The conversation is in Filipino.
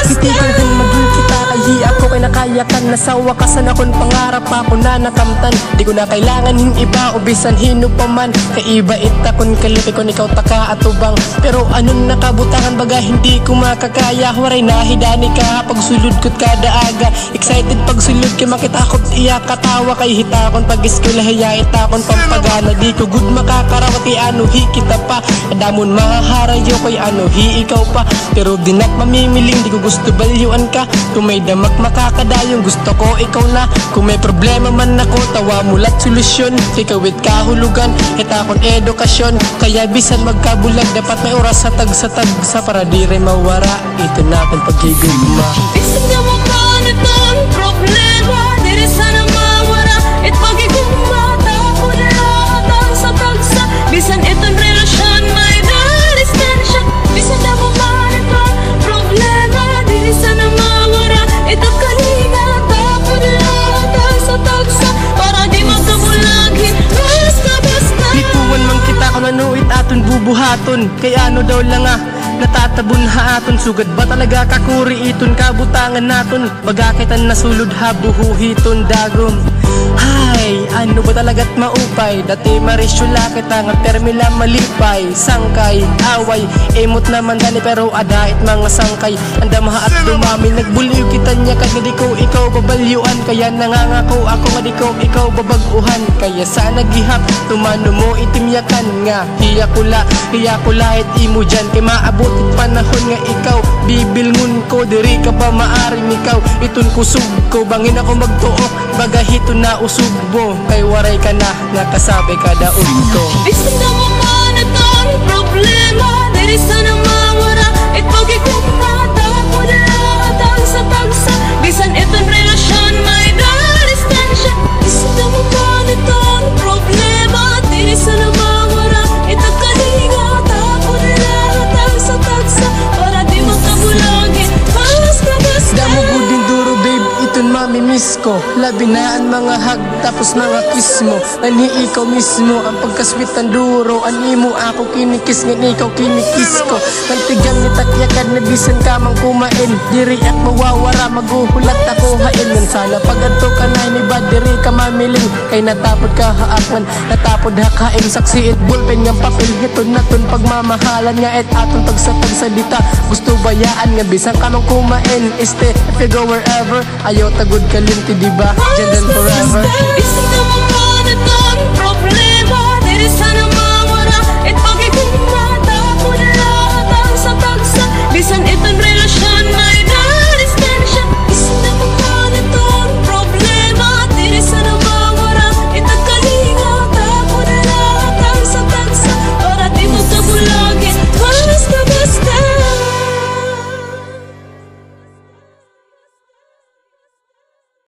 Hindi ko rin maging kita kay ako kay nakayakan. Nasawa kasan akong pangarap ako na nakamtan. Di ko na kailangan hing iba o bisan hino pa man. Kaiba itakon kalipi kon ikaw taka at ubang. Pero anong nakabutangan baga hindi ko makakaya. Waray nahidani ka pag sulod ko't kada aga. Excited pag sulod kay makita ko't iya katawa. Kay hitakon pag iskula haya itakon pampagana. Di ko good makakarawat ano hi kita pa. Adamon mahaharayo kay ano hi ikaw pa. Pero di nak mamimiling di ko gusto balyuan ka. Kung may damak makakadayong gusto ko ikaw na. Kung may problema man ako tawa mulat solusyon. Ikawit kahulugan hitakon edukasyon. Kaya bisan magkabulag dapat may oras sa tag-sa para di rin mawara. Ito natin pagigugma. Bisan na makanitang problema di rin sana mawara. It pagigugma tako na lahat sa tagsa. Bisan itong relasyon may na-distansya. Bisan na makanitang problema di rin sana mawara. Ito kalinga tako na lahat sa tagsa. Para di magkabulagin basta-basta. Lituan man kita kung ano aton bubuhaton. Kaya ano daw lang natatabon ha aton. Sugad ba talaga kakuri iton kabutangan naton. Bagakitan nasulod ha buhuhiton dagom. Hay, ano ba talaga't maupay? Dati marisyula kita nga termila malipay. Sangkay, away, emot naman dani pero adait mga sangkay. Andamaha at dumami, nagbuliw kita niya kag di ko ikaw babalyuan. Kaya nangangako ako nga di ko ikaw babaguhan. Kaya sana gihap, tumano mo itimyakan nga. Hiya ko lahit imo dyan. Kay maabutit panahon nga ikaw bibilngun ko, diri ka ba maaring ikaw. Itun kusog ko, bangin ako magtuok. Bagahito na usog mo, kay waray ka na nakasabi kada ko. Bisan na makanitang problema di rin sana mawara. It pagigugma tako na lahat sa tagsa. Bisan itong relasyon may na-distansya. Bisan na makanitang problema di rin sana mawara. Ito kalinga tako na lahat sa tagsa. Para di magkabulagin basta-basta. Damo gudin duro babe, iton mamimiss ko. Labinaan mga hag tapos mga kiss mo. Ani ikaw mismo ang pagkaswitan duro. Ani mo ako kinikis nga ikaw kinikis ko. Kantigang nitakyakan na bisan ka mang kumain. Diri at mawawara maguhulat ako hain. Ngan sana pagadto ka na ni ba diri ka mamiling. Kay natapod ka haakman, natapod hakain. Saksi it ballpen nga papel hiton naton pagmamahalan nga et aton pagsatag sa dita. Gusto bayaan nga bisan ka mang kumain. Este if you go wherever ayaw tagod kalimti diba dyan then forever. Bisan na makanitang problema di rin sana mawara.